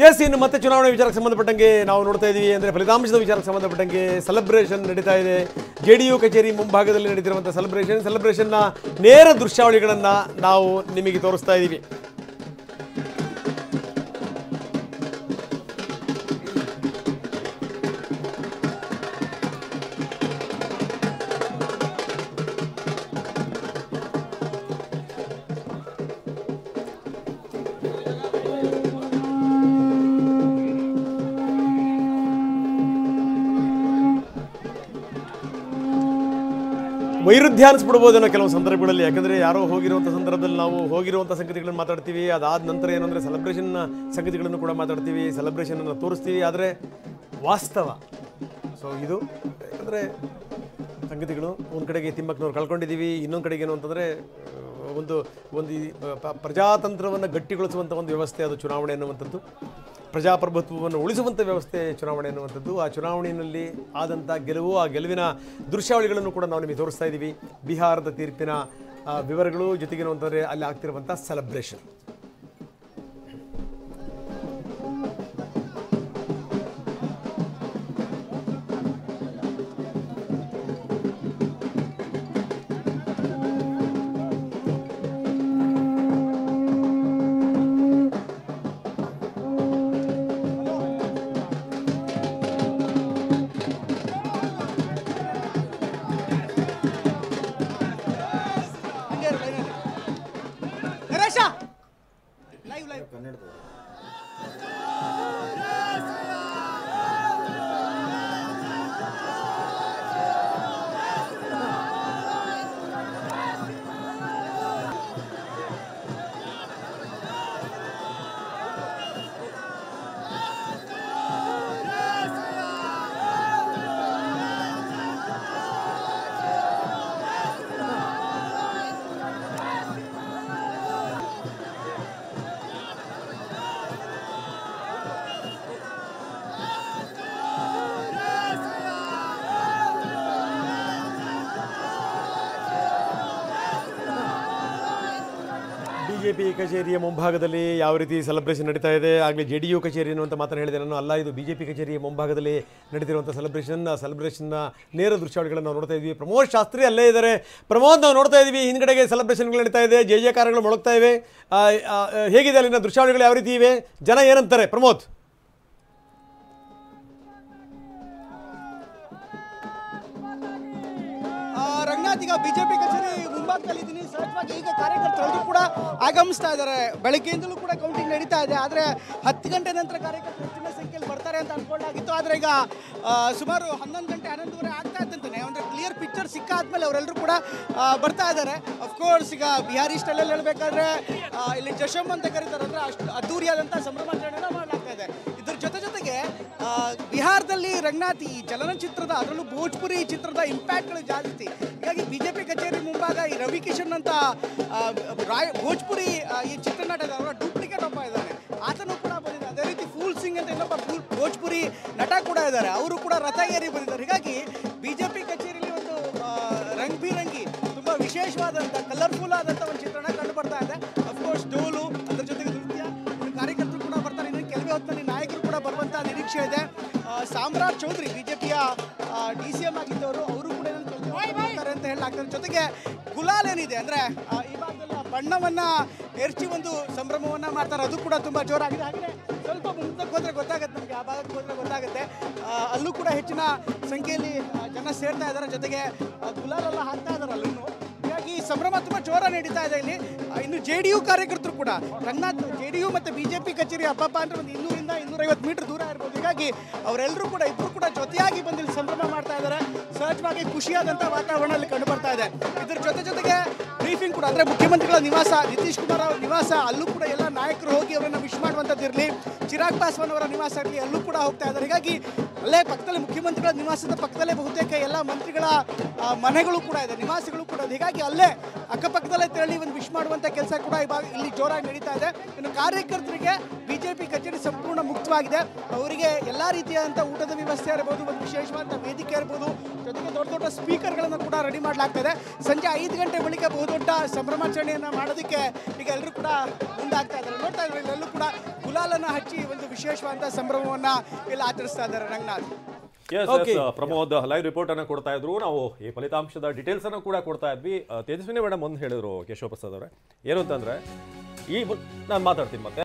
S, ಇನ್ನು ಮತ್ತೆ ಚುನಾವಣೆ ವಿಚಾರಕ್ಕೆ ಸಂಬಂಧಪಟ್ಟಂಗೆ ನಾವು ನೋಡ್ತಾ ಇದ್ದೀವಿ. ಅಂದರೆ ಫಲಿತಾಂಶದ ವಿಚಾರಕ್ಕೆ ಸಂಬಂಧಪಟ್ಟಂಗೆ ಸೆಲೆಬ್ರೇಷನ್ ನಡೀತಾ ಇದೆ. JDU ಕಚೇರಿ ಮುಂಭಾಗದಲ್ಲಿ ನಡೀತಿರುವಂಥ ಸೆಲೆಬ್ರೇಷನ್ನ ನೇರ ದೃಶ್ಯಾವಳಿಗಳನ್ನು ನಾವು ನಿಮಗೆ ತೋರಿಸ್ತಾ ಇದ್ದೀವಿ. ವೈರುಧ್ಯ ಅನಿಸ್ಬಿಡ್ಬೋದೇನೋ ಕೆಲವು ಸಂದರ್ಭಗಳಲ್ಲಿ. ಯಾಕಂದರೆ ಯಾರೋ ಹೋಗಿರುವಂಥ ಸಂದರ್ಭದಲ್ಲಿ ನಾವು ಹೋಗಿರುವಂಥ ಸಂಗತಿಗಳನ್ನು ಮಾತಾಡ್ತೀವಿ. ಅದಾದ ನಂತರ ಏನು ಅಂದರೆ ಸೆಲೆಬ್ರೇಷನ್ನ ಸಂಗತಿಗಳನ್ನು ಕೂಡ ಮಾತಾಡ್ತೀವಿ, ಸೆಲೆಬ್ರೇಷನನ್ನು ತೋರಿಸ್ತೀವಿ. ಆದರೆ ವಾಸ್ತವ ಇದು ಯಾಕಂದರೆ ಸಂಗತಿಗಳು ಒಂದು ಕಡೆಗೆ ತಿಮ್ಮಕ್ಕನವ್ರು ಕಳ್ಕೊಂಡಿದ್ದೀವಿ, ಇನ್ನೊಂದು ಕಡೆಗೆ ಏನು ಅಂತಂದರೆ ಒಂದು ಪ್ರಜಾತಂತ್ರವನ್ನು ಗಟ್ಟಿಗೊಳಿಸುವಂಥ ಒಂದು ವ್ಯವಸ್ಥೆ ಅದು ಚುನಾವಣೆ ಅನ್ನುವಂಥದ್ದು. ಪ್ರಜಾಪ್ರಭುತ್ವವನ್ನು ಉಳಿಸುವಂಥ ವ್ಯವಸ್ಥೆ ಚುನಾವಣೆ ಅನ್ನುವಂಥದ್ದು. ಆ ಚುನಾವಣೆಯಲ್ಲಿ ಆದಂಥ ಗೆಲುವು, ಆ ಗೆಲುವಿನ ದೃಶ್ಯಾವಳಿಗಳನ್ನು ಕೂಡ ನಾವು ನಿಮಗೆ ತೋರಿಸ್ತಾ ಇದ್ದೀವಿ. ಬಿಹಾರದ ತೀರ್ಪಿನ ವಿವರಗಳು ಜೊತೆಗೇನು ಅಂತಂದರೆ ಅಲ್ಲಿ ಆಗ್ತಿರುವಂಥ ಸೆಲೆಬ್ರೇಷನ್. BJP ಕಚೇರಿಯ ಮುಂಭಾಗದಲ್ಲಿ ಯಾವ ರೀತಿ ಸೆಲೆಬ್ರೇಷನ್ ನಡೀತಾ ಇದೆ. ಆಗಲೇ JDU ಕಚೇರಿ ಅನ್ನುವಂಥ ಮಾತನ್ನು ಹೇಳಿದೆ ನಾನು. ಅಲ್ಲ, ಇದು BJP ಕಚೇರಿಯ ಮುಂಭಾಗದಲ್ಲಿ ನಡೀತಿರುವಂಥ ಸೆಲೆಬ್ರೇಷನ್ನ ನೇರ ದೃಶ್ಯಾವಳಿಗಳನ್ನು ನಾವು ನೋಡ್ತಾ ಇದ್ವಿ. ಪ್ರಮೋದ್ ಶಾಸ್ತ್ರಿ ಅಲ್ಲೇ ಇದ್ದಾರೆ. ಪ್ರಮೋದ್, ನಾವು ನೋಡ್ತಾ ಇದ್ವಿ ಹಿಂದ್ಗಡೆಗೆ ಸೆಲೆಬ್ರೇಷನ್ಗಳು ನಡೀತಾ ಇದೆ, ಜಯಕಾರಗಳು ಮೊಳಗ್ತಾ ಇವೆ. ಹೇಗಿದೆ ಅಲ್ಲಿನ ದೃಶ್ಯಾವಳಿಗಳು, ಯಾವ ರೀತಿ ಇವೆ, ಜನ ಏನಂತಾರೆ? ಪ್ರಮೋದ್. ರಂಗನಾಥ್, ಈಗ BJP ಕಚೇರಿ ಮುಂಭಾಗದಲ್ಲಿ ಇದ್ದೀನಿ. ಸಹಜವಾಗಿ ಈಗ ಕಾರ್ಯಕರ್ತರು ಕೂಡ ಆಗಮಿಸ್ತಾ ಇದ್ದಾರೆ. ಬೆಳಗ್ಗೆಯಿಂದಲೂ ಕೂಡ ಕೌಂಟಿಂಗ್ ನಡೀತಾ ಇದೆ. ಆದರೆ 10 ಗಂಟೆ ನಂತರ ಕಾರ್ಯಕರ್ತರು ಹೆಚ್ಚಿನ ಸಂಖ್ಯೆಯಲ್ಲಿ ಬರ್ತಾರೆ ಅಂತ ಅನ್ಕೊಳ್ಳಾಗಿತ್ತು. ಆದರೆ ಈಗ ಸುಮಾರು 11 ಗಂಟೆ 11:30 ಆಗ್ತಾ ಇದ್ದಂತಾನೆ ಅಂದರೆ ಕ್ಲಿಯರ್ ಪಿಕ್ಚರ್ ಸಿಕ್ಕಾದ್ಮೇಲೆ ಅವರೆಲ್ಲರೂ ಕೂಡ ಬರ್ತಾ ಇದ್ದಾರೆ. ಅಫ್ಕೋರ್ಸ್ ಈಗ ಬಿಹಾರಿ ಸ್ಟೈಲಲ್ಲಿ ಹೇಳಬೇಕಾದ್ರೆ ಇಲ್ಲಿ ಜಶಮ್ ಅಂತ ಕರೀತಾರೆ, ಅಂದರೆ ಅಷ್ಟು ಅದ್ದೂರಿಯಾದಂಥ ಸಂಭ್ರಮಾಚರಣೆನ ಮಾಡಲಾಗ್ತಾ ಇದೆ. ಇದ್ರ ಜೊತೆಗೆ ಬಿಹಾರದಲ್ಲಿ ರಂಗನಾಥ್ ಈ ಚಲನಚಿತ್ರದ, ಅದರಲ್ಲೂ ಭೋಜ್ಪುರಿ ಚಿತ್ರದ ಇಂಪ್ಯಾಕ್ಟ್ಗಳು ಜಾಸ್ತಿ. ಹೀಗಾಗಿ BJP ಕಚೇರಿ ಮುಂಭಾಗ ಈ ರವಿ ಕಿಶನ್ ಅಂತ ಭೋಜ್ಪುರಿ ಈ ಚಿತ್ರನಟ ಅವರ ಡೂಪ್ಲಿಕೇಟ್ ಒಬ್ಬ ಇದ್ದಾನೆ, ಆತನು ಕೂಡ ಬಂದಿದ್ದಾರೆ. ಅದೇ ರೀತಿ ಫೂಲ್ ಸಿಂಗ್ ಅಂತ ಇನ್ನೊಬ್ಬ ಭೋಜ್ಪುರಿ ನಟ ಕೂಡ ಇದ್ದಾರೆ, ಅವರು ಕೂಡ ರಥ ಏರಿ ಬಂದಿದ್ದಾರೆ. ಹೀಗಾಗಿ BJP ಕಚೇರಿಯಲ್ಲಿ ಒಂದು ರಂಗ್ ಬಿರಂಗಿ ತುಂಬ ವಿಶೇಷವಾದಂಥ ಕಲರ್ಫುಲ್ ಆದಂಥ ಒಂದು ಚಿತ್ರಣ ಕಂಡು ಬರ್ತಾ ಇದೆ. ಅಫ್ಕೋರ್ಸ್ ಡೋಲು, ಅದರ ಜೊತೆಗೆ ನೃತ್ಯ, ಕಾರ್ಯಕರ್ತರು ಕೂಡ ಬರ್ತಾರೆ. ಇನ್ನು ಕೆಲವೇ ಹೊತ್ತಿನಲ್ಲಿ ನಾಯಕರು ಕೂಡ ಬರುವಂಥ ನಿರೀಕ್ಷೆ ಇದೆ. ಸಾಮ್ರಾಟ್ ಚೌಧರಿ BJPಯ DCM ಆಗಿದ್ದವರು, ಅವರು ಕೂಡ ಬರ್ತಾರೆ ಅಂತ ಹೇಳಲಾಗ್ತದೆ. ಜೊತೆಗೆ ಗುಲಾಲ್ ಏನಿದೆ ಅಂದರೆ ಈ ಭಾಗದಲ್ಲಿ ಬಣ್ಣವನ್ನು ಎರಚಿ ಒಂದು ಸಂಭ್ರಮವನ್ನು ಮಾಡ್ತಾರೆ, ಅದು ಕೂಡ ತುಂಬ ಜೋರಾಗಿದೆ. ಹಾಗೆ ಸ್ವಲ್ಪ ಮುಂದಕ್ಕೆ ಹೋದರೆ ಗೊತ್ತಾಗುತ್ತೆ ನಮಗೆ, ಆ ಭಾಗಕ್ಕೆ ಹೋದರೆ ಗೊತ್ತಾಗುತ್ತೆ. ಅಲ್ಲೂ ಕೂಡ ಹೆಚ್ಚಿನ ಸಂಖ್ಯೆಯಲ್ಲಿ ಜನ ಸೇರ್ತಾ ಇದ್ದಾರೆ. ಜೊತೆಗೆ ಗುಲಾಲೆಲ್ಲ ಹಾಕ್ತಾ ಇದ್ದಾರಲ್ಲ ಇನ್ನು. ಹೀಗಾಗಿ ಸಂಭ್ರಮ ತುಂಬ ಜೋರ ನಡೀತಾ ಇದೆ ಇಲ್ಲಿ. ಇನ್ನು JDU ಕಾರ್ಯಕರ್ತರು ಕೂಡ ರಂಗನಾಥ್, JDU ಮತ್ತು BJP ಕಚೇರಿ ಹಬ್ಬ ಅಂದರೆ ಒಂದು 200 ಇಂದ 250 ಮೀಟರ್ ದೂರ ಇರ್ಬೋದು. ಹೀಗಾಗಿ ಅವರೆಲ್ಲರೂ ಕೂಡ ಇಬ್ಬರು ಕೂಡ ಜೊತೆಯಾಗಿ ಬಂದು ಇಲ್ಲಿ ಸಂಭ್ರಮ ಮಾಡ್ತಾ ಇದ್ದಾರೆ. ಸಹಜವಾಗಿ ಖುಷಿಯಾದಂಥ ವಾತಾವರಣ ಅಲ್ಲಿ ಕಂಡು ಬರ್ತಾ ಇದೆ. ಇದ್ರ ಜೊತೆಗೆ ಬ್ರೀಫಿಂಗ್ ಕೂಡ, ಅಂದರೆ ಮುಖ್ಯಮಂತ್ರಿಗಳ ನಿವಾಸ, ನಿತೀಶ್ ಕುಮಾರ್ ಅವರ ನಿವಾಸ, ಅಲ್ಲೂ ಕೂಡ ಎಲ್ಲ ನಾಯಕರು ಹೋಗಿ ಅವರನ್ನು ವಿಶ್ ಮಾಡುವಂಥದ್ದಿರಲಿ, ಚಿರಾಗ್ ಪಾಸ್ವಾನ್ ಅವರ ನಿವಾಸ ಇರಲಿ, ಅಲ್ಲೂ ಕೂಡ ಹೋಗ್ತಾ ಇದ್ದಾರೆ. ಹೀಗಾಗಿ ಅಲ್ಲೇ ಪಕ್ಕದಲ್ಲಿ ಮುಖ್ಯಮಂತ್ರಿಗಳ ನಿವಾಸದ ಪಕ್ಕದಲ್ಲೇ ಬಹುತೇಕ ಎಲ್ಲ ಮಂತ್ರಿಗಳ ಮನೆಗಳು ಕೂಡ ಇದೆ, ನಿವಾಸಗಳು ಕೂಡ ಇದೆ. ಹೀಗಾಗಿ ಅಲ್ಲೇ ಅಕ್ಕಪಕ್ಕದಲ್ಲೇ ತೆರಳಿ ಒಂದು ವಿಶ್ ಮಾಡುವಂಥ ಕೆಲಸ ಕೂಡ ಇಲ್ಲಿ ಜೋರಾಗಿ ನಡೀತಾ ಇದೆ. ಇನ್ನು ಕಾರ್ಯಕರ್ತರಿಗೆ BJP ಕಚೇರಿ ಸಂಪೂರ್ಣ ಮುಕ್ತವಾಗಿದೆ. ಅವರಿಗೆ ಎಲ್ಲ ರೀತಿಯಾದಂಥ ಊಟದ ವ್ಯವಸ್ಥೆ ಇರ್ಬೋದು, ಒಂದು ವಿಶೇಷವಾದಂಥ ವೇದಿಕೆ ಇರ್ಬೋದು, ಜೊತೆಗೆ ದೊಡ್ಡ ಸ್ಪೀಕರ್ಗಳನ್ನು ಕೂಡ ರೆಡಿ ಮಾಡಲಾಗ್ತದೆ. ಸಂಜೆ 5 ಗಂಟೆ ಬಳಿಕ ಬಹುದೊಡ್ಡ ಸಂಭ್ರಮಾಚರಣೆಯನ್ನು ಮಾಡೋದಕ್ಕೆ ಈಗ ಎಲ್ಲರೂ ಕೂಡ ಮುಂದಾಗ್ತಾ ಇದ್ದಾರೆ. ನೋಡ್ತಾ ಇದ್ದಾರೆ, ಇಲ್ಲೆಲ್ಲೂ ಕೂಡ ಗುಲಾಲನ್ನ ಹಚ್ಚಿ ಒಂದು ವಿಶೇಷವಾದ ಸಂಭ್ರಮವನ್ನ ಇಲ್ಲಿ ಆಚರಿಸ್ತಾ ಇದ್ದಾರೆ ರಂಗನಾಥ್. ಪ್ರಮೋದ್ ಲೈವ್ ರಿಪೋರ್ಟ್ ಅನ್ನ ಕೊಡ್ತಾ ಇದ್ರು. ನಾವು ಈ ಫಲಿತಾಂಶದ ಡೀಟೇಲ್ಸ್ ಅನ್ನು ಕೂಡ ಕೊಡ್ತಾ ಇದ್ವಿ. ತೇಜಸ್ವಿನಿ ಮೇಡಮ್ ಒಂದು ಹೇಳಿದ್ರು ಕೇಶವ ಪ್ರಸಾದ್ ಅವರೇ, ಏನು ಅಂತಂದ್ರೆ ನಾನು ಮಾತಾಡ್ತೀನಿ ಮತ್ತೆ